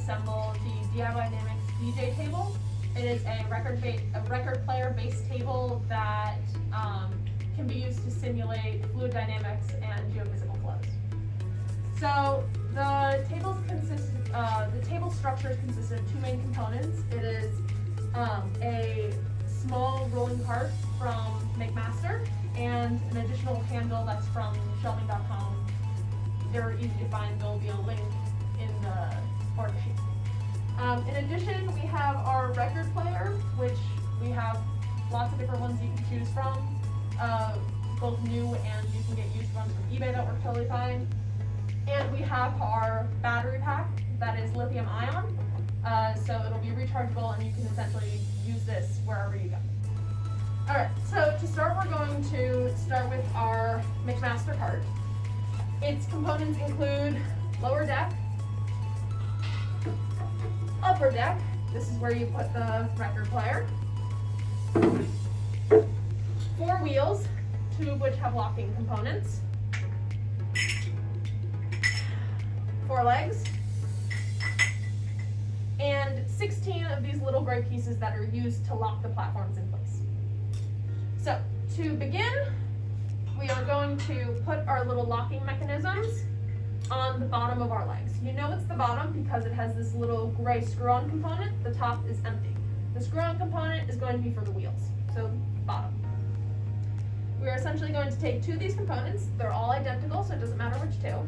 assemble the DIYnamics DJ table. It is a record player based table that can be used to simulate fluid dynamics and geophysical flows. So the table structure consists of two main components. It is a small rolling cart from McMaster and an additional handle that's from shelving.com. They're easy to find. There'll be a link in the order sheet. In addition, we have our record player, which we have lots of different ones you can choose from, both new and you can get used ones from eBay that work totally fine. And we have our battery pack that is lithium ion, so it'll be rechargeable and you can essentially use this wherever you go. Alright, so to start, we're going to start with our McMaster cart. Its components include lower deck, upper deck, this is where you put the record player, 4 wheels, 2 of which have locking components, 4 legs, and 16 of these little gray pieces that are used to lock the platforms in place. So, to begin, we are going to put our little locking mechanisms on the bottom of our legs. You know it's the bottom because it has this little gray screw-on component. The top is empty. The screw-on component is going to be for the wheels, so bottom. We are essentially going to take 2 of these components. They're all identical, so it doesn't matter which 2.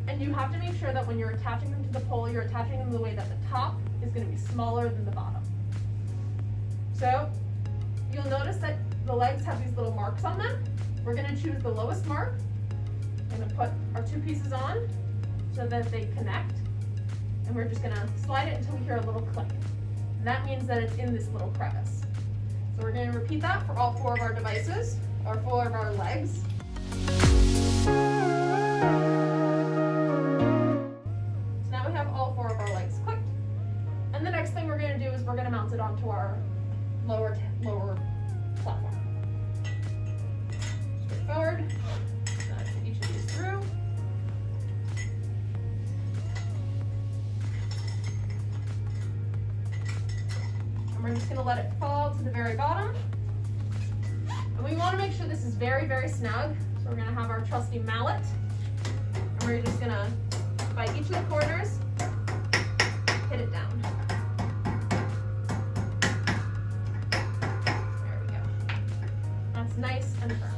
And you have to make sure that when you're attaching them to the pole, you're attaching them the way that the top is going to be smaller than the bottom. So you'll notice that the legs have these little marks on them. We're going to choose the lowest mark. We're going to put our 2 pieces on so that they connect. And we're just going to slide it until we hear a little click. And that means that it's in this little crevice. So we're going to repeat that for all 4 of our devices, or 4 of our legs. All 4 of our legs clicked. And the next thing we're going to do is we're going to mount it onto our lower platform. Straightforward. Put each of these through. And we're just going to let it fall to the very bottom. And we want to make sure this is very, very snug. So we're going to have our trusty mallet. And we're just going to, by each of the corners, hit it down. There we go. That's nice and firm.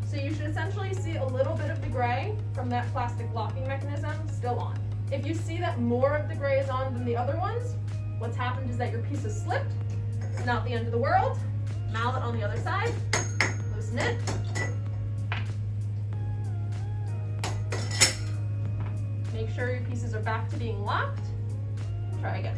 So you should essentially see a little bit of the gray from that plastic locking mechanism still on. If you see that more of the gray is on than the other ones, what's happened is that your piece has slipped. It's not the end of the world. Mallet on the other side. Loosen it. Make sure your pieces are back to being locked. Try again.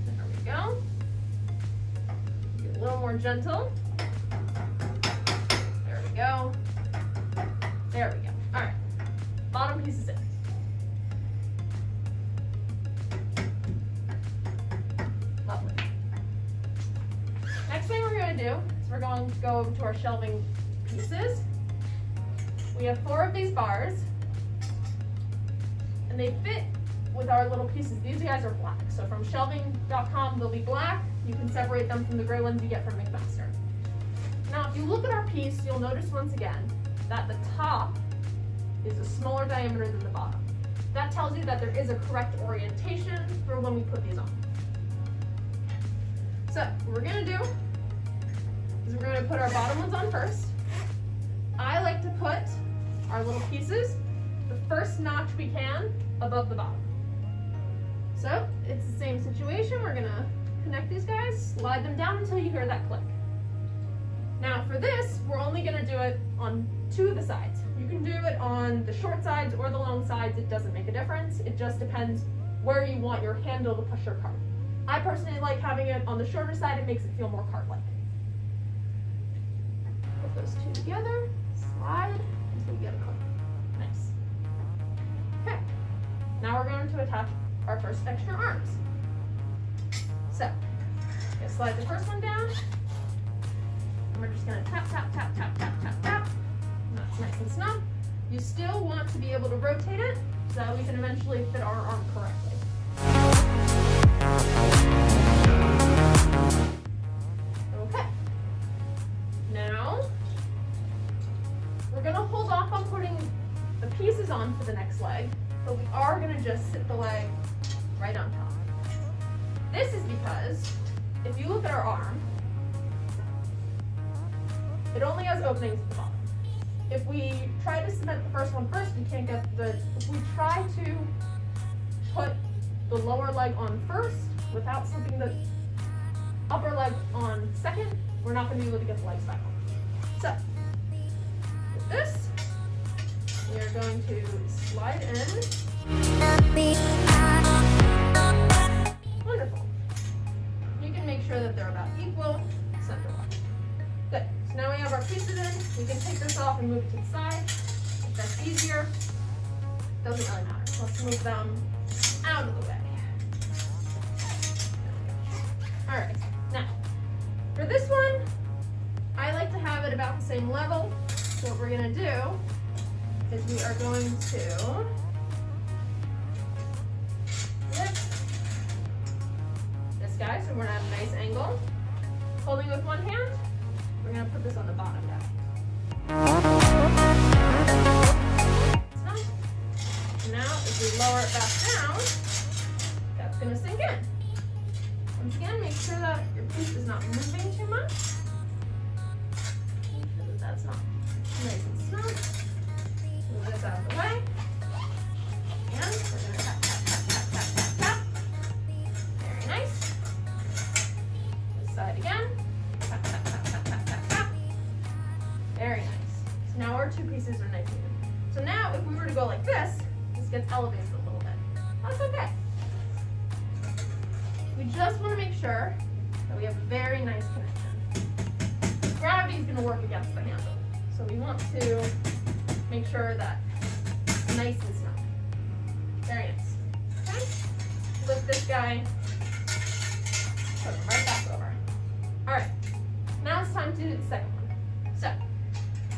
There we go. Get a little more gentle. There we go. There we go. All right. Bottom piece is in. Lovely. Next thing we're going to do is we're going to go over to our shelving pieces. We have 4 of these bars, and they fit with our little pieces. These guys are black, so from shelving.com they'll be black. You can separate them from the gray ones you get from McMaster. Now, if you look at our piece, you'll notice once again that the top is a smaller diameter than the bottom. That tells you that there is a correct orientation for when we put these on. So what we're going to do is we're going to put our bottom ones on first. I like to put our little pieces the first notch we can above the bottom. So it's the same situation. We're going to connect these guys, slide them down until you hear that click. Now for this, we're only going to do it on 2 of the sides. You can do it on the short sides or the long sides. It doesn't make a difference. It just depends where you want your handle to push your cart. I personally like having it on the shorter side. It makes it feel more cart-like. Put those 2 together, slide until we get a click. Nice. Okay. Now we're going to attach our first extra arms. So, I'm gonna slide the first one down. And we're just gonna tap, tap, tap, tap, tap, tap, tap. And that's nice and snug. You still want to be able to rotate it so that we can eventually fit our arm correctly. Okay. Now, we're gonna hold off on putting the pieces on for the next leg, but we are gonna just sit the leg right on top. This is because if you look at our arm, it only has openings at the bottom. If we try to cement the first one first, we can't get if we try to put the lower leg on first without slipping the upper leg on second, we're not going to be able to get the legs back on. So, with this, we are going to slide in. Wonderful. You can make sure that they're about equal center-wise. Good. So now we have our pieces in. We can take this off and move it to the side. If that's easier, doesn't really matter. Let's move them out of the way. All right. Now, for this one, I like to have it about the same level. So what we're going to do is we are going to lift this guy, so we're going to have a nice angle. Holding with one hand, we're going to put this on the bottom now. Now, if we lower it back down, that's going to sink in. Once again, make sure that your piece is not moving too much. Make sure that that's not nice and snug. Move this out of the way. And we're going to tap, tap, tap, tap, tap, tap, tap. Very nice. This side again. Tap, tap, tap, tap, tap, tap, tap. Very nice. So now our two pieces are nice and even. So now if we were to go like this gets elevated a little bit. That's okay. We just want to make sure that we have a very nice connection. Gravity is going to work against the handle. So we want to make sure that it's nice and snug. Very nice. Okay? Lift this guy, put him right back over. All right. Now it's time to do the second one. So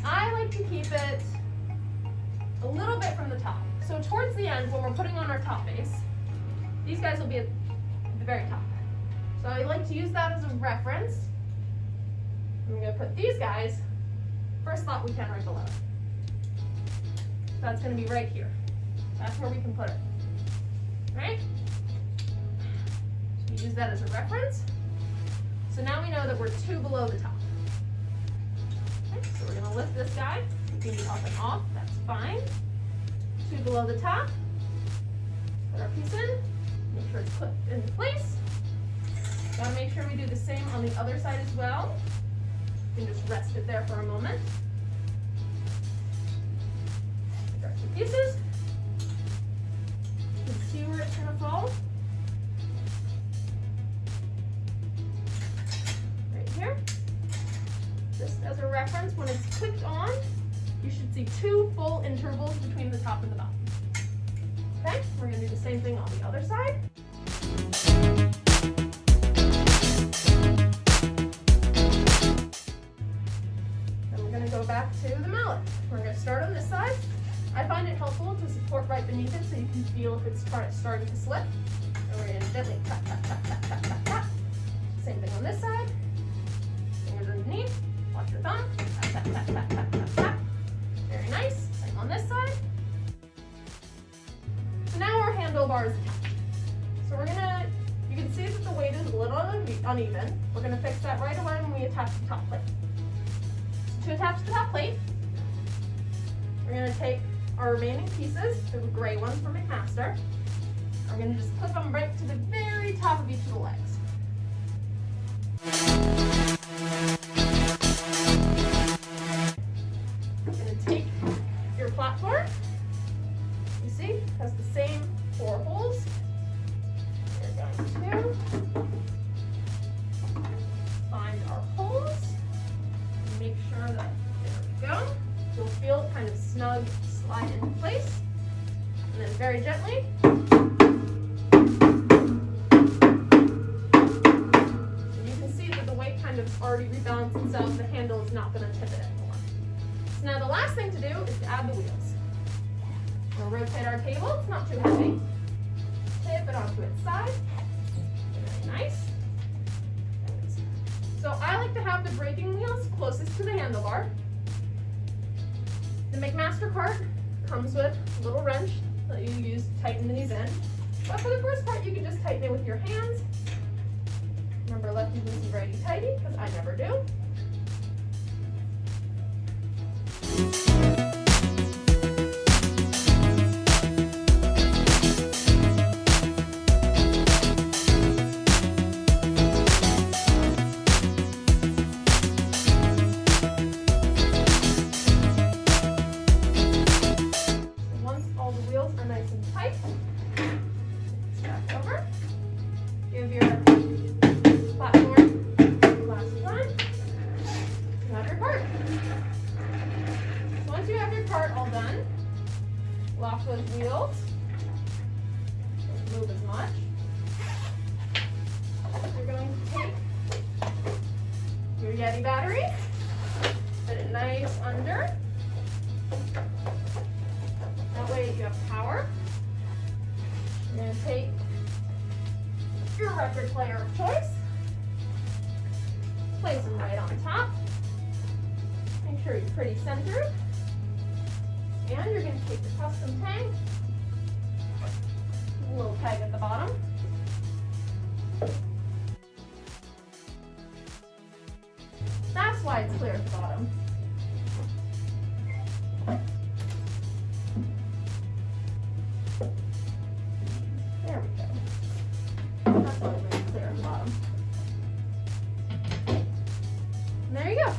I like to keep it a little bit from the top. So towards the end, when we're putting on our top base, these guys will be at the very top. So I like to use that as a reference. I'm going to put these guys first slot we can right below. So that's going to be right here. That's where we can put it. Right? So we use that as a reference. So now we know that we're 2 below the top. Okay, so we're going to lift this guy. You can be up and off, that's fine. 2 below the top. Put our piece in. Make sure it's put in place. Gotta make sure we do the same on the other side as well. You can just rest it there for a moment. Take our 2 pieces. You can see where it's gonna fall. Right here. Just as a reference, when it's clicked on, you should see 2 full intervals between the top and the bottom. Okay, we're going to do the same thing on the other side. Then we're going to go back to the mallet. We're going to start on this side. I find it helpful to support right beneath it so you can feel if it's starting to slip. And we're going to gently tap, tap, tap, tap, tap, tap, tap. Same thing on this side. Fingers underneath. Watch your thumb. Tap, tap, tap, tap, tap, tap, tap. Very nice. Same on this side. So now our handlebar is attached. So we're gonna, you can see that the weight is a little uneven. We're gonna fix that right away when we attach the top plate. So to attach the top plate, we're gonna take our remaining pieces, the gray ones from McMaster. We're gonna just clip them right to the very top of each of the legs. You're going to take your platform, you see, it has the same 4 holes. We're going to find our holes, and make sure that, there we go, you'll feel it kind of snug slide into place, and then very gently, already rebalanced itself, the handle is not going to tip it anymore. So now the last thing to do is to add the wheels. We'll rotate our table, it's not too heavy. Tip it onto its side. Very nice. So I like to have the braking wheels closest to the handlebar. The McMaster cart comes with a little wrench that you use to tighten these in. But for the first part, you can just tighten it with your hands. Remember, lefty loosey, righty tighty, because I never do. Once all the wheels are nice and tight, strap over. Give your platform last time. You have your cart. So once you have your cart all done, lock those wheels. Don't move as much. You're going to take your Yeti battery, put it nice under. That way you have power. You're going to take your record player of choice. Place them right on top. Make sure you're pretty centered. And you're going to take your custom tank, a little tag at the bottom. That's why it's clear at the bottom. There we go. That's why it's clear at the bottom. And there you go.